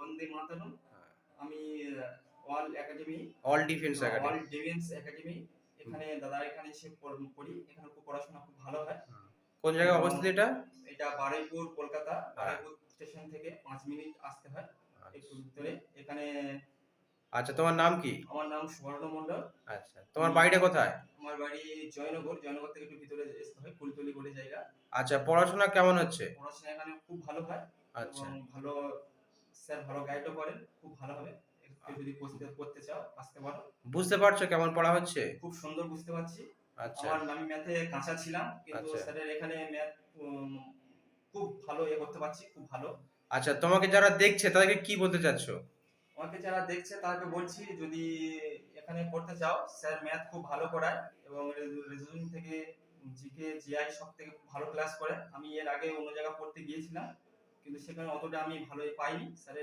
বন্দে মাতরম। আমি all academy all defence all academy. Defence academy এখানে দাদার এখানে এসে পড়ি। এখানে খুব পড়াশোনা খুব ভালো হয়। কোন জায়গায় এবং অবস্থিত এটা? এটা বারুইপুর, কলকাতা। হ্যাঁ। বারুইপুর স্টেশন থেকে ৫ মিনিট আসতে হয় একটু আচ্ছা। ভিতরে। এখানে আচ্ছা, তোমার নাম কি? আমার নাম সুবর্ণ মন্ডল। আচ্ছা, তোমার আমি বাড়িটা কোথায়? আমার বাড়ি জয়নগর। জয়নগর থেকে একটু ভিতরে আসতে হয়, কুলতলি বলে জায়গা। আচ্ছা, পড়াশোনা কেমন হচ্ছে? পড়াশোনা এখানে খুব ভালো হয় এবং আচ্ছা। ভালো স্যার ভালো গাইডও করেন। খুব ভালো হবে। কেউ যদি পড়তে চাও আসতে পারো। বুঝতে পারছো কেমন পড়া হচ্ছে? খুব সুন্দর বুঝতে পারছি। আচ্ছা, আমি ম্যাথে কাঁচা ছিলাম, কিন্তু আচ্ছা। স্যারের এখানে ম্যাথ খুব ভালো করতে পারছি, খুব ভালো। আচ্ছা, তোমাকে যারা দেখছে তাদেরকে কি বলতে চাচ্ছ? আমাকে যারা দেখছে তাদেরকে বলছি, যদি এখানে পড়তে চাও, স্যার ম্যাথ খুব ভালো করায় এবং রিজনিং থেকে জিকে, জিআই সব থেকে খুব ভালো ক্লাস করে। আমি এর আগে অন্য জায়গায় পড়তে গিয়েছিলাম, কিন্তু সেখানে অতটা আমি ভালোই পাইনি। স্যারের